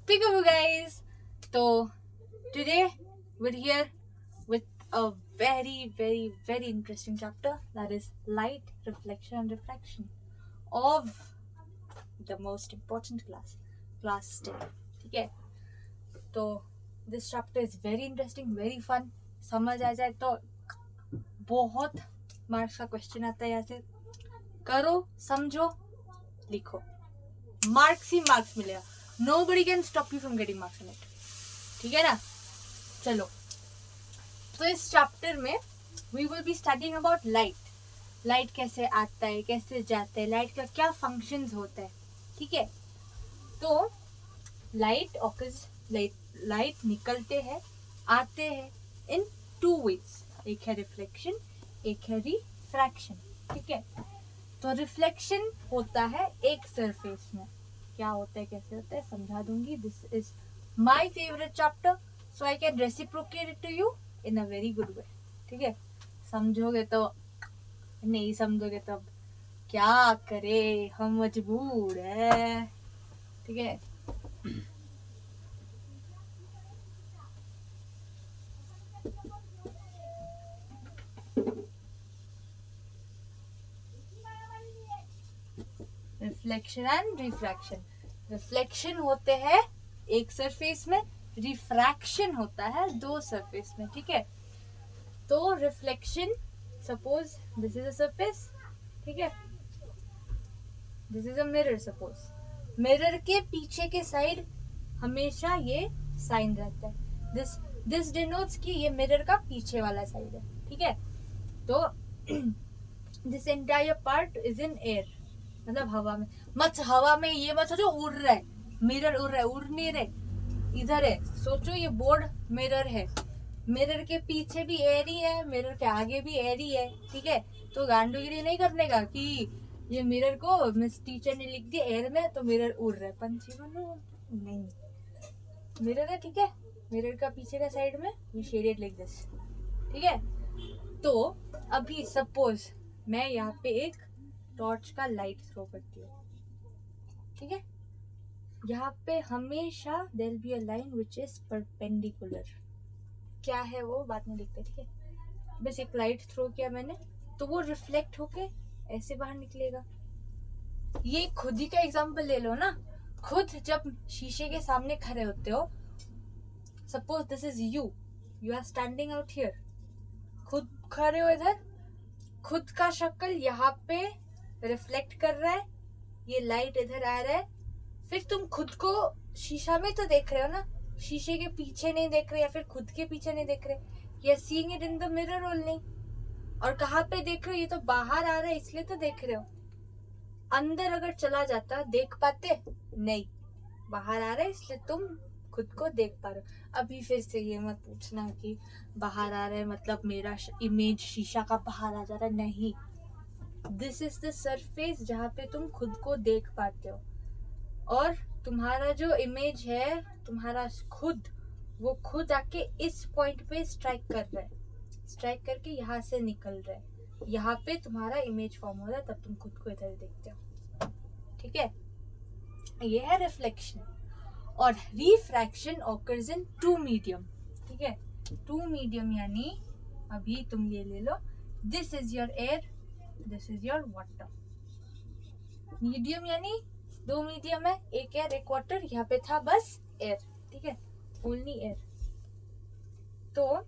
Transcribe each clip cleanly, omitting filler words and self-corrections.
Peekaboo guys! So today we're here with a very interesting chapter, that is light, reflection and refraction of the most important class 10. ठीक है, तो this chapter is very interesting, very fun. समझ आ जाए तो बहुत marks का question आता है. यहाँ से करो, समझो, लिखो, मार्क्स ही मार्क्स मिलेगा. Nobody can stop you from getting marks in it. ठीक है ना. चलो, तो इस चैप्टर में we will be studying about light. Light कैसे आता है, कैसे जाता है, लाइट का क्या फंक्शंस होता है. ठीक है, तो लाइट निकलते हैं, आते हैं इन टू वेज. एक है रिफ्लेक्शन, एक है रिफ्रैक्शन. ठीक है, तो रिफ्लेक्शन होता है एक सरफेस में. क्या होता है, कैसे होता है, समझा दूंगी. This is my favourite chapter, so I can reciprocate it to you in a very good way. ठीक है, समझोगे तो, नहीं समझोगे तो अब क्या करे, हम मजबूर है. ठीक है, रिफ्लेक्शन एंड रिफ्रैक्शन. रिफ्लेक्शन होते हैं एक सरफेस में, रिफ्रैक्शन होता है दो सरफेस में. ठीक है, तो reflection, suppose this is a surface. ठीक है, this is a mirror. Suppose mirror के पीछे के साइड हमेशा ये साइन रहता है. दिस डिनोट्स कि ये मिरर का पीछे वाला साइड है. ठीक है, तो this entire part is in air, मतलब हवा में. हवा में ये मत सोचो उड़ रहा है, मिरर उड़ रहा है, उड़ नहीं रहे, इधर है. सोचो ये बोर्ड मिरर है, मिरर के पीछे भी एयर ही है, मिरर के आगे भी एयर ही है. ठीक है, तो गांडूगिरी नहीं करने का कि ये मिरर को मिस टीचर ने लिख दिया एयर में तो मिरर उड़ रहा है. पंछी बनो, नहीं, मिरर है. ठीक है, मिरर का पीछे का साइड में ये शेडेड लाइक दिस. ठीक है, तो अभी सपोज मैं यहाँ पे एक टॉर्च का लाइट थ्रो करती हूँ. ठीक है, यहाँ पे हमेशा there will be a line which is perpendicular. क्या है वो बाद में लिखते. ठीक है, बस एक लाइट थ्रो किया मैंने, तो वो रिफ्लेक्ट होके ऐसे बाहर निकलेगा. ये खुद ही का एग्जांपल ले लो ना. खुद जब शीशे के सामने खड़े होते हो, suppose this is you are standing out here, खुद खड़े हो इधर, खुद का शक्ल यहाँ पे रिफ्लेक्ट कर रहा है, ये लाइट इधर आ रहा है, फिर तुम खुद को शीशा में तो देख रहे हो ना, शीशे के पीछे नहीं देख रहे या फिर खुद के पीछे नहीं देख रहे. You are seeing it in the mirror only. और कहाँ पे देख रहे हो, ये तो बाहर आ रहा है इसलिए तो देख रहे हो. अंदर अगर चला जाता देख पाते नहीं, बाहर आ रहा है इसलिए तुम खुद को देख पा रहे हो. अभी फिर से ये मत पूछना कि बाहर आ रहा है मतलब मेरा इमेज शीशा का बाहर आ जा रहा है. नहीं, दिस इज द सरफेस जहाँ पे तुम खुद को देख पाते हो, और तुम्हारा जो इमेज है, तुम्हारा खुद, वो खुद आके इस पॉइंट पे स्ट्राइक कर रहा है, स्ट्राइक करके यहाँ से निकल रहा है, यहाँ पे तुम्हारा इमेज फॉर्म हो रहा है, तब तुम खुद को इधर देखते हो. ठीक है, ये है रिफ्लेक्शन. और refraction occurs in two medium. ठीक है, टू मीडियम यानी अभी तुम ये ले लो, this is your air, this is your water. Medium यानी दो मीडियम है, एक एयर एक वाटर. यहाँ पे था बस एयर. ठीक है, ओनली एयर. तो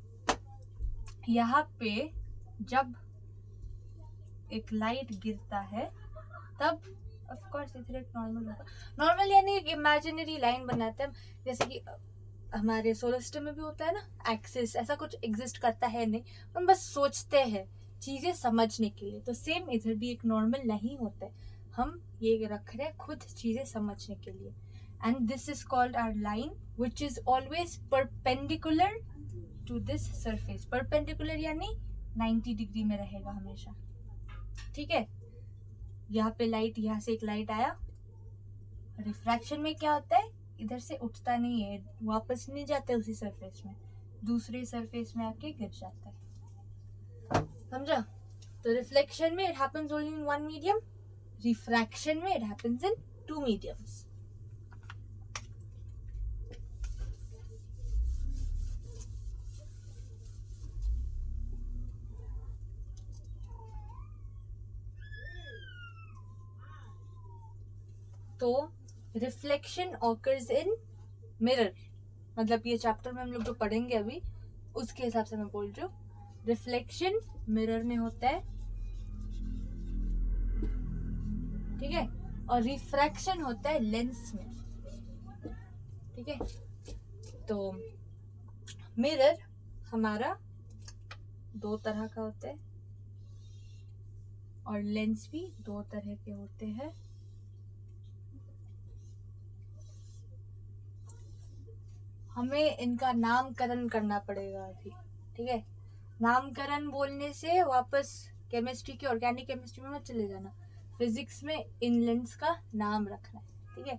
यहाँ पे जब एक लाइट गिरता है तब ऑफ कोर्स इधर एक नॉर्मल होगा. नॉर्मल यानी एक इमेजिनरी लाइन बनाते हैं, जैसे कि हमारे सोलर सिस्टम में भी होता है ना, एक्सिस. ऐसा कुछ एग्जिस्ट करता है नहीं, हम बस सोचते हैं चीजें समझने के लिए. तो सेम इधर भी एक नॉर्मल नहीं होता है, हम ये रख रहे हैं खुद चीजें समझने के लिए. And this is called our line which is always perpendicular to this surface. Perpendicular यानी 90 डिग्री में रहेगा हमेशा. ठीक है, यहाँ पे लाइट, यहाँ से एक लाइट आया, रिफ्रैक्शन में क्या होता है, इधर से उठता नहीं है, वापस नहीं जाता उसी सरफेस में, दूसरे सरफेस में आके गिर जाता है. समझा? तो रिफ्लेक्शन में it happens only in one medium, refraction में it happens in two mediums. तो रिफ्लेक्शन ऑकर्स इन मिरर, मतलब ये चैप्टर में हम लोग जो पढ़ेंगे अभी उसके हिसाब से मैं बोल रही हूँ। रिफ्लेक्शन मिरर में होता है, ठीक है, और रिफ्रैक्शन होता है लेंस में, ठीक है। तो मिरर हमारा दो तरह का होता है और लेंस भी दो तरह के होते हैं। हमें इनका नामकरण करना पड़ेगा अभी, ठीक है। नामकरण बोलने से वापस केमिस्ट्री की ऑर्गेनिक केमिस्ट्री में मत चले जाना, फिजिक्स में इन लेंस का नाम रखना है, ठीक है।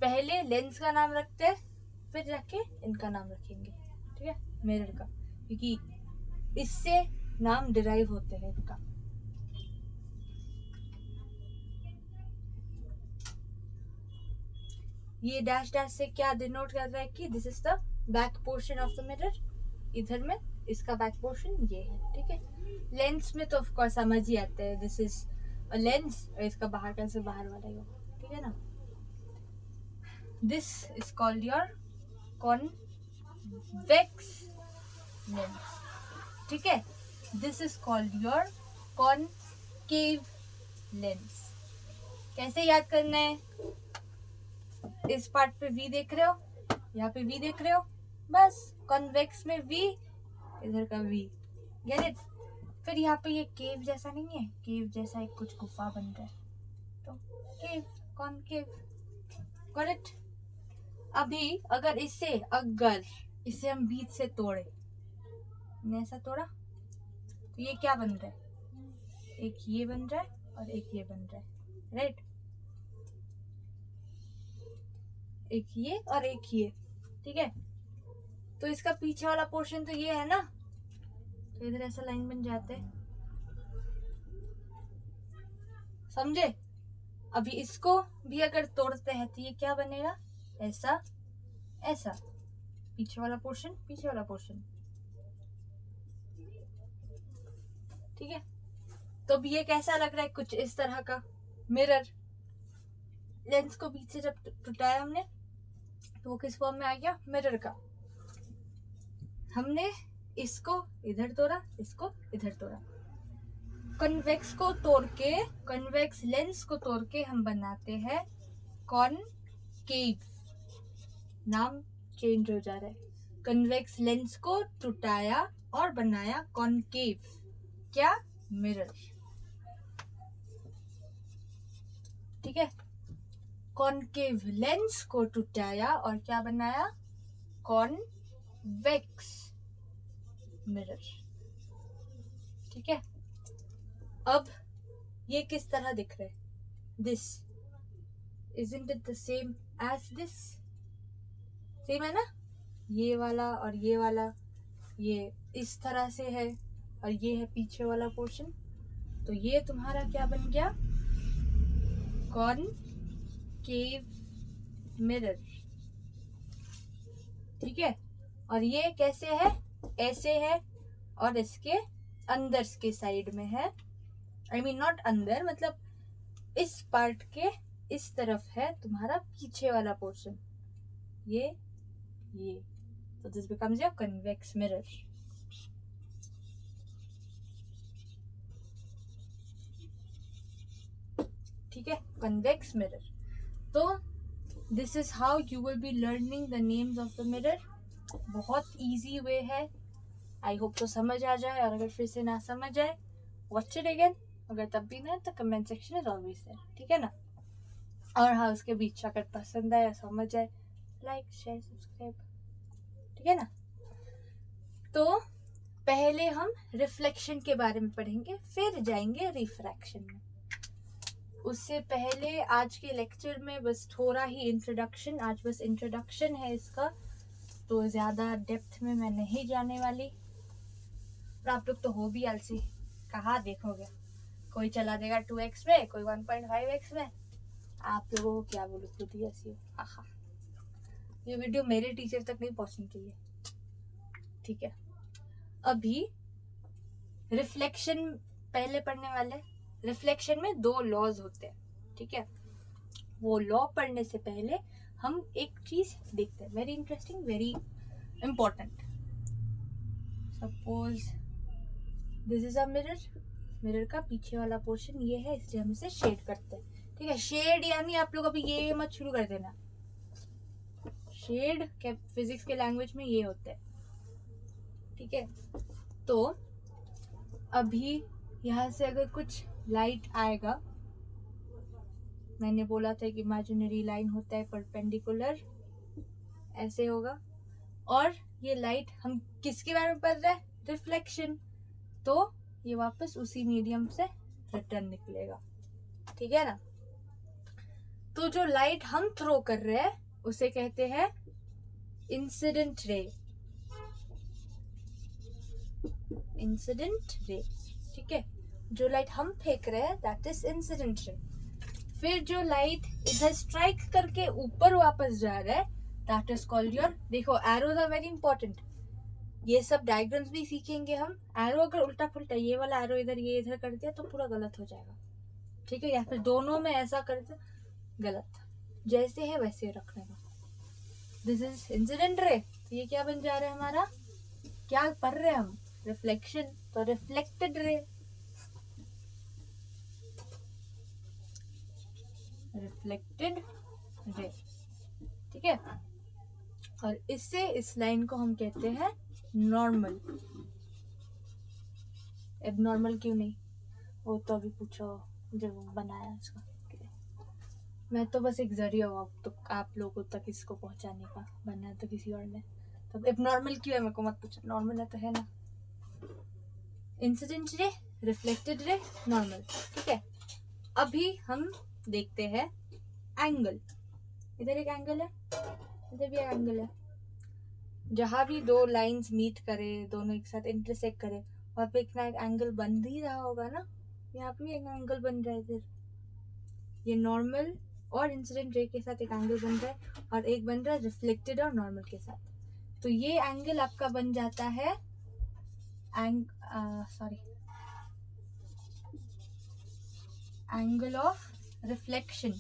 पहले लेंस का नाम रखते हैं, फिर जाके इनका नाम रखेंगे, ठीक है, मिरर का, क्योंकि इससे नाम डिराइव होते हैं इनका। ये डैश डैश से क्या डिनोट कर रहा है कि this is the back portion of the mirror, इधर में इसका बैक पोर्शन ये है, ठीक है। लेंस में तो ऑफ कोर्स समझ ही आता है, दिस इज अ लेंस और इसका बाहर का से बाहर वाला ही होगा, ठीक है ना। This is called your convex lens, ठीक है। This is called your concave lens. कैसे याद करना है, इस पार्ट पे V देख रहे हो, यहाँ पे V देख रहे हो, बस कॉन्वेक्स में V, इधर का V, गेट इट। फिर यहाँ पे ये केव जैसा नहीं है, केव जैसा एक कुछ गुफा बन रहा है, तो केव, कॉनकेव, गॉट इट। अभी अगर इसे हम बीच से तोड़े, ने ऐसा तोड़ा, तो ये क्या बन रहा है, एक ये बन रहा है और एक ये बन रहा है, राइट, एक ये और एक ये, ठीक है। तो इसका पीछे वाला पोर्शन तो ये है ना, तो इधर ऐसा लाइन बन जाते हैं, समझे। अभी इसको भी अगर तोड़ते हैं तो ये क्या बनेगा, ऐसा ऐसा, पीछे वाला पोर्शन, पीछे वाला पोर्शन, ठीक है। तो अब ये कैसा लग रहा है, कुछ इस तरह का मिरर। लेंस को बीच से जब टुटाया हमने तो वो किस फॉर्म में आ गया, मिरर का। हमने इसको इधर तोड़ा, इसको इधर तोड़ा। कन्वेक्स को तोड़ के, कन्वेक्स लेंस को तोड़ के हम बनाते हैं कॉनकेव, नाम चेंज हो जा रहा है। कन्वेक्स लेंस को टुटाया और बनाया कॉनकेव, क्या, मिरर, ठीक है। कॉनकेव लेंस को टुटाया और क्या बनाया, कॉनवेक्स मिरर, ठीक है। अब ये किस तरह दिख रहा है, this, isn't it the same as this, same है ना, ये वाला और ये वाला, ये इस तरह से है और ये है पीछे वाला पोर्शन, तो ये तुम्हारा क्या बन गया, कॉनकेव मिरर, ठीक है। और ये कैसे है, ऐसे है और इसके अंदर के साइड में है, आई मीन नॉट अंदर, मतलब इस पार्ट के इस तरफ है तुम्हारा पीछे वाला पोर्शन, ये, तो this becomes your convex mirror, ठीक है, कन्वेक्स मिरर। तो this is how you will be learning the names of the mirror. बहुत इजी वे है, आई होप तो समझ आ जाए, और अगर फिर से ना समझ आए वॉच इट अगेन, अगर तब भी ना तो comment section is always there, ठीक है ना। और हाँ, उसके बीच अगर पसंद आए, समझ आए, लाइक शेयर सब्सक्राइब, ठीक है ना। तो पहले हम रिफ्लेक्शन के बारे में पढ़ेंगे, फिर जाएंगे रिफ्रैक्शन में। उससे पहले आज के लेक्चर में बस थोड़ा ही इंट्रोडक्शन, आज बस इंट्रोडक्शन है इसका, तो ज़्यादा डेप्थ में मैं नहीं जाने वाली। और आप लोग तो हो भी आलसी, कहाँ देखोगे, कोई चला देगा 2x में, कोई 1.5x में, आप लोगों को क्या बोलूँ, खुद ही ऐसी हो। आहा, ये वीडियो मेरे टीचर तक नहीं पहुँचनी चाहिए, ठीक है। अभी रिफ्लेक्शन पहले पढ़ने वाले। रिफ्लेक्शन में दो लॉज होते हैं, ठीक है। वो लॉ पढ़ने से पहले हम एक चीज देखते हैं, very interesting, very important. Suppose this is a mirror, mirror का पीछे वाला पोर्शन ये है, इसलिए हम इसे शेड करते हैं। ठीक है, शेड यानी आप लोग अभी ये मत शुरू कर देना, शेड के फिजिक्स के लैंग्वेज में ये होता है। ठीक है, तो अभी यहाँ से अगर कुछ लाइट आएगा, मैंने बोला था कि इमेजिनरी लाइन होता है परपेंडिकुलर, ऐसे होगा, और ये लाइट हम किसके बारे में पढ़ रहे हैं, रिफ्लेक्शन, तो ये वापस उसी मीडियम से रिटर्न निकलेगा। ठीक है ना। तो जो लाइट हम थ्रो कर रहे हैं उसे कहते हैं इंसिडेंट रे, इंसिडेंट रे। ठीक है, जो लाइट हम फेंक रहे हैं दैट इज इंसिडेंट रे। फिर जो लाइट इधर स्ट्राइक करके ऊपर वापस जा रहा है दैट इज कॉल्ड योर, देखो एरोज आर वेरी इंपॉर्टेंट, ये सब डायग्राम्स भी सीखेंगे हम। एरो अगर उल्टा पुल्टा, ये वाला एरो इधर ये इधर कर दिया तो पूरा गलत हो जाएगा। ठीक है, या फिर दोनों में ऐसा कर दिया गलत, जैसे है वैसे रखने का। दिस इज इंसिडेंट रे, तो ये क्या बन जा रहा है हमारा, क्या पढ़ रहे हैं हम, रिफ्लेक्शन, तो रिफ्लेक्टेड रे, रिफ्लेक्टेड रे। ठीक है, और इससे इस लाइन को हम कहते हैं नॉर्मल। एबनॉर्मल क्यों नहीं, वो तो अभी पूछो जब बनाया इसका। मैं तो बस एक जरिया हूँ तो आप लोगों तक इसको पहुंचाने का, बनना तो किसी और ने। तो एबनॉर्मल क्यों है मेरे को मत पूछो, नॉर्मल है तो है ना। इंसिडेंट रे, रिफ्लेक्टेड रे, नॉर्मल। ठीक है, अभी हम देखते हैं एंगल। इधर एक एंगल है, इधर भी एक एंगल है। जहां भी दो लाइंस मीट करे, दोनों एक साथ इंटरसेक्ट करे, वहां पे एक ना एक एंगल बन ही रहा होगा ना। यहाँ पे भी एक एंगल बन रहा है इधर, ये नॉर्मल और इंसिडेंट रे के साथ एक एंगल बन रहा है, और एक बन रहा है रिफ्लेक्टेड और नॉर्मल के साथ। तो ये एंगल आपका बन जाता है एंगल ऑफ रिफ्लेक्शन,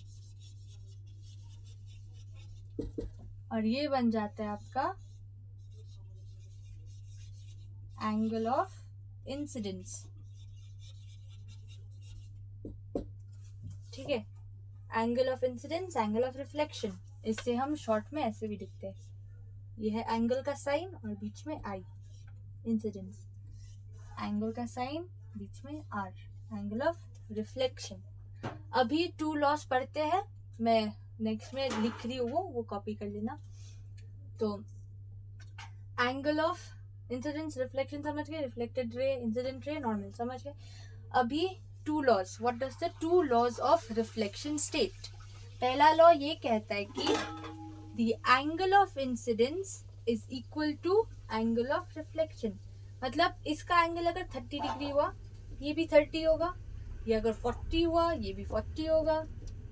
और ये बन जाता है आपका एंगल ऑफ इंसिडेंस। ठीक है, angle of incidence, angle of reflection, इससे हम शॉर्ट में ऐसे भी लिखते हैं, ये है एंगल का साइन और बीच में आई, इंसिडेंस, एंगल का साइन बीच में आर, एंगल ऑफ रिफ्लेक्शन। अभी टू लॉस पढ़ते हैं, मैं नेक्स्ट में लिख रही हूँ, वो कॉपी कर लेना। तो एंगल ऑफ इंसिडेंस, रिफ्लेक्शन समझ गए, reflected ray, incident ray, normal समझ गए। अभी two laws, what does the two laws of reflection state. पहला लॉ ये कहता है कि the angle of incidence is equal to angle of reflection. मतलब इसका एंगल अगर 30 डिग्री हुआ ये भी 30 होगा, ये अगर 40 हुआ ये भी 40 होगा,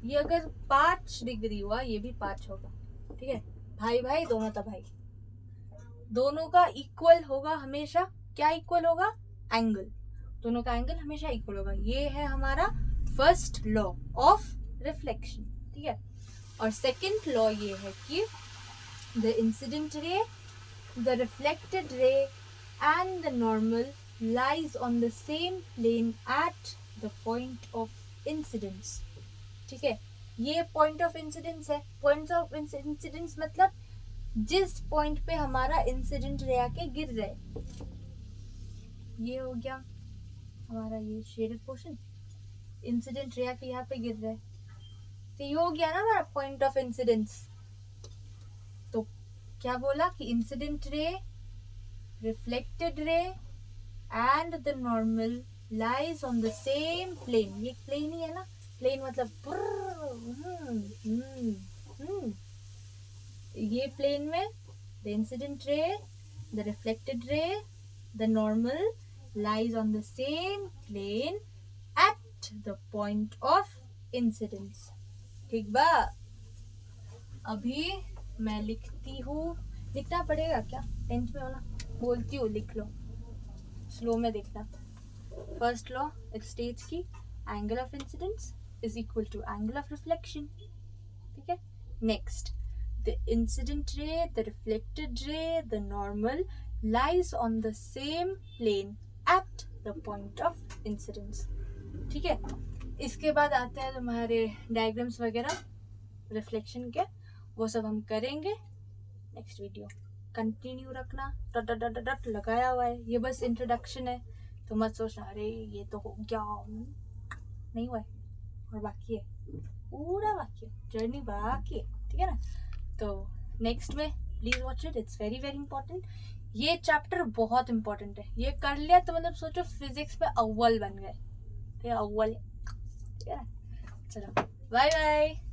ये अगर 5 डिग्री हुआ ये भी 5 होगा। ठीक है, भाई भाई दोनों तो भाई, दोनों का इक्वल होगा हमेशा। क्या इक्वल होगा, एंगल, दोनों का एंगल हमेशा इक्वल होगा। ये है हमारा फर्स्ट लॉ ऑफ रिफ्लेक्शन। ठीक है, और सेकंड लॉ ये है कि the incident ray, the reflected ray and the normal lies on the same plane at the point of incidence. ठीक है, ये पॉइंट ऑफ इंसिडेंस है। पॉइंट ऑफ इंसिडेंस मतलब जिस पॉइंट पे हमारा इंसिडेंट रे आके गिर रहा है। ये हो गया हमारा ये शेडेड पोर्शन, इंसिडेंट रे आके यहाँ पे गिर रहा है, तो ये हो गया ना हमारा पॉइंट ऑफ इंसिडेंस। तो क्या बोला कि incident ray, reflected ray and the normal lies on the same plane. ये प्लेन ही है ना, प्लेन मतलब ये प्लेन में the incident ray, the reflected ray, the normal lies on the same plane at the point of incidence. ठीक बा, अभी मैं लिखती हूँ, लिखना पड़ेगा क्या, 10th में हो ना, बोलती हूँ लिख लो, स्लो में देखना। फर्स्ट लॉ इट स्टेट्स की angle of incidence is equal to angle of reflection. Next, the incident ray, the reflected ray, the normal lies on the same plane at the point of incidence. ठीक है, इसके बाद आते हैं तुम्हारे diagrams वगैरह reflection के, वो सब हम करेंगे नेक्स्ट वीडियो। कंटिन्यू रखना, डॉट डॉट डॉट डॉट लगाया हुआ है, ये बस इंट्रोडक्शन है, तो मत सोचना अरे ये तो हो गया, नहीं हुआ है और बाकी है, पूरा बाकी है, जर्नी बाकी है, ठीक है ना। तो नेक्स्ट में please watch it, it's very very important. ये चैप्टर बहुत इंपॉर्टेंट है, ये कर लिया तो मतलब सोचो फिजिक्स में अव्वल बन गए, ठीक है, अव्वल, ठीक है ना। चलो बाय बाय।